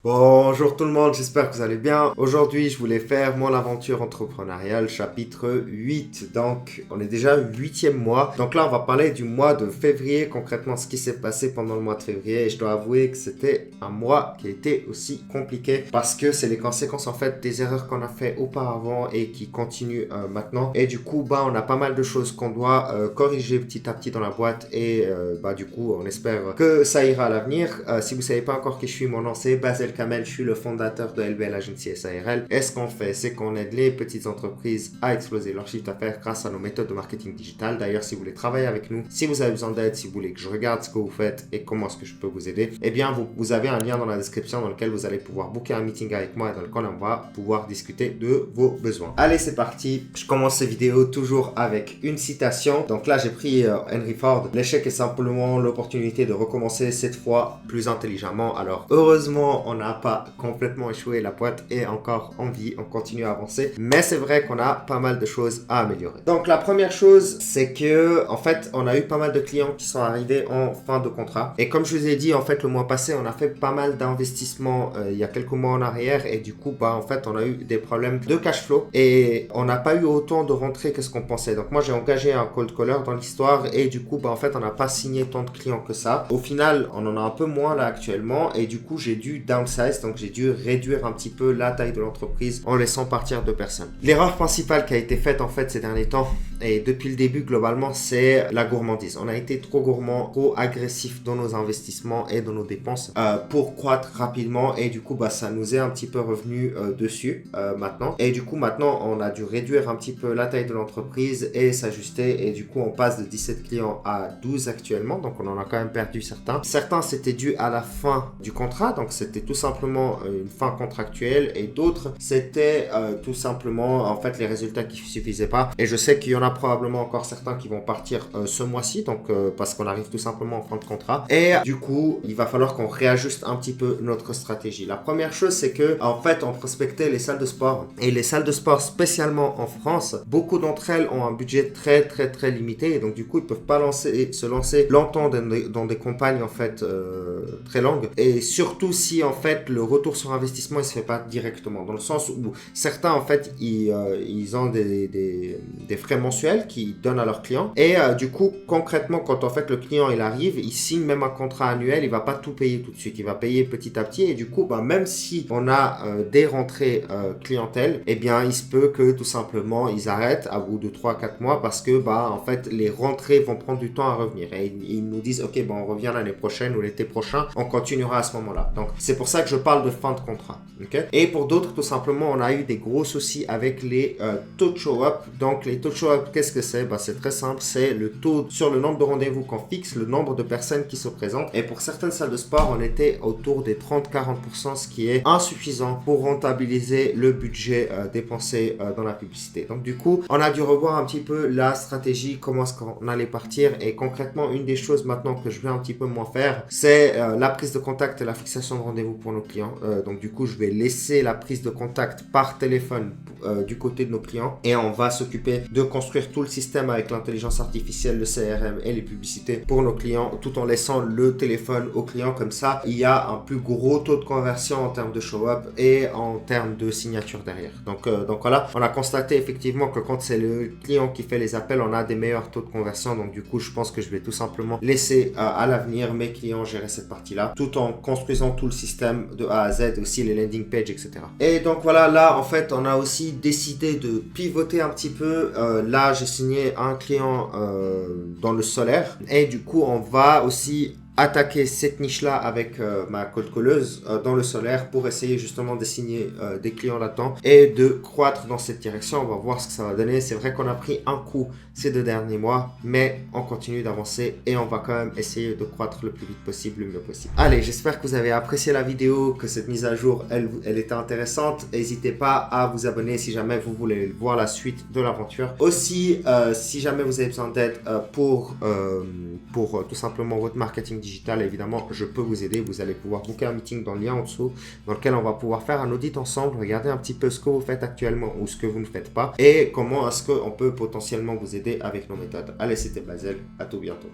Bonjour tout le monde, j'espère que vous allez bien. Aujourd'hui, je voulais faire mon aventure entrepreneuriale chapitre 8. Donc, on est déjà au 8e mois. Donc là, on va parler du mois de février, concrètement ce qui s'est passé pendant le mois de février. Et je dois avouer que c'était un mois qui a été aussi compliqué parce que c'est les conséquences en fait des erreurs qu'on a fait auparavant et qui continuent maintenant. Et du coup, on a pas mal de choses qu'on doit corriger petit à petit dans la boîte et du coup, on espère que ça ira à l'avenir. Si vous savez pas encore qui je suis, mon nom c'est Basel Kamel, je suis le fondateur de LBL Agency SARL. Et ce qu'on fait, c'est qu'on aide les petites entreprises à exploser leur chiffre d'affaires grâce à nos méthodes de marketing digital. D'ailleurs, si vous voulez travailler avec nous, si vous avez besoin d'aide, si vous voulez que je regarde ce que vous faites et comment est-ce que je peux vous aider, eh bien, vous avez un lien dans la description dans lequel vous allez pouvoir booker un meeting avec moi et dans lequel on va pouvoir discuter de vos besoins. Allez, c'est parti. Je commence ces vidéos toujours avec une citation. Donc là, j'ai pris Henry Ford. L'échec est simplement l'opportunité de recommencer cette fois plus intelligemment. Alors, heureusement, on n'a pas complètement échoué, la boîte est encore en vie, on continue à avancer, mais c'est vrai qu'on a pas mal de choses à améliorer. Donc la première chose, c'est que en fait on a eu pas mal de clients qui sont arrivés en fin de contrat, et comme je vous ai dit, en fait le mois passé on a fait pas mal d'investissements il y a quelques mois en arrière, et du coup en fait on a eu des problèmes de cash flow et on n'a pas eu autant de rentrées que ce qu'on pensait. Donc moi j'ai engagé un cold caller dans l'histoire, et du coup en fait on n'a pas signé tant de clients que ça. Au final on en a un peu moins là actuellement, et du coup j'ai dû downsize, donc j'ai dû réduire un petit peu la taille de l'entreprise en laissant partir 2 personnes. L'erreur principale qui a été faite en fait ces derniers temps, et depuis le début globalement, c'est la gourmandise. On a été trop gourmand, trop agressif dans nos investissements et dans nos dépenses pour croître rapidement, et du coup ça nous est un petit peu revenu dessus maintenant. Et du coup maintenant on a dû réduire un petit peu la taille de l'entreprise et s'ajuster, et du coup on passe de 17 clients à 12 actuellement, donc on en a quand même perdu certains. Certains c'était dû à la fin du contrat, donc c'était tout simplement une fin contractuelle, et d'autres c'était tout simplement en fait les résultats qui suffisaient pas. Et je sais qu'il y en a probablement encore certains qui vont partir ce mois-ci, donc parce qu'on arrive tout simplement en fin de contrat, et du coup il va falloir qu'on réajuste un petit peu notre stratégie. La première chose, c'est que en fait on prospectait les salles de sport, et les salles de sport spécialement en France, beaucoup d'entre elles ont un budget très limité, et donc du coup ils peuvent pas se lancer longtemps dans des campagnes en fait très longues, et surtout si en fait le retour sur investissement il se fait pas directement, dans le sens où certains en fait ils ont des frais mensuels qu'ils donnent à leurs clients, et du coup concrètement quand en fait le client il arrive, il signe même un contrat annuel, il va pas tout payer tout de suite, il va payer petit à petit, et du coup même si on a des rentrées clientèle, eh bien il se peut que tout simplement ils arrêtent à bout de 3-4 mois parce que en fait les rentrées vont prendre du temps à revenir, et ils nous disent ok on revient l'année prochaine ou l'été prochain, on continuera à ce moment-là. Donc c'est pour ça que je parle de fin de contrat. Okay. Et pour d'autres, tout simplement, on a eu des gros soucis avec les taux de show-up. Donc les taux de show-up, qu'est-ce que c'est? C'est très simple, c'est le taux sur le nombre de rendez-vous qu'on fixe, le nombre de personnes qui se présentent. Et pour certaines salles de sport, on était autour des 30-40%, ce qui est insuffisant pour rentabiliser le budget dépensé dans la publicité. Donc du coup, on a dû revoir un petit peu la stratégie, comment est-ce qu'on allait partir. Et concrètement, une des choses maintenant que je vais un petit peu moins faire, c'est la prise de contact et la fixation de rendez-vous pour nos clients. Donc du coup, je vais laisser la prise de contact par téléphone du côté de nos clients, et on va s'occuper de construire tout le système avec l'intelligence artificielle, le CRM et les publicités pour nos clients, tout en laissant le téléphone aux clients. Comme ça, il y a un plus gros taux de conversion en termes de show-up et en termes de signature derrière. Donc voilà, on a constaté effectivement que quand c'est le client qui fait les appels, on a des meilleurs taux de conversion. Donc du coup, je pense que je vais tout simplement laisser à l'avenir mes clients gérer cette partie-là, tout en construisant tout le système de A à Z, aussi les landing pages, etc. Et donc voilà, là en fait on a aussi décidé de pivoter un petit peu. Là j'ai signé un client dans le solaire, et du coup on va aussi attaquer cette niche-là avec ma cold calleuse dans le solaire pour essayer justement de signer des clients là-dedans et de croître dans cette direction. On va voir ce que ça va donner. C'est vrai qu'on a pris un coup ces 2 derniers mois, mais on continue d'avancer et on va quand même essayer de croître le plus vite possible, le mieux possible. Allez, j'espère que vous avez apprécié la vidéo, que cette mise à jour, elle était intéressante. N'hésitez pas à vous abonner si jamais vous voulez voir la suite de l'aventure. Aussi, si jamais vous avez besoin d'aide pour tout simplement votre marketing digital, évidemment, je peux vous aider. Vous allez pouvoir booker un meeting dans le lien en dessous, dans lequel on va pouvoir faire un audit ensemble, regarder un petit peu ce que vous faites actuellement ou ce que vous ne faites pas, et comment est-ce qu'on peut potentiellement vous aider avec nos méthodes. Allez, c'était Basel, à tout bientôt.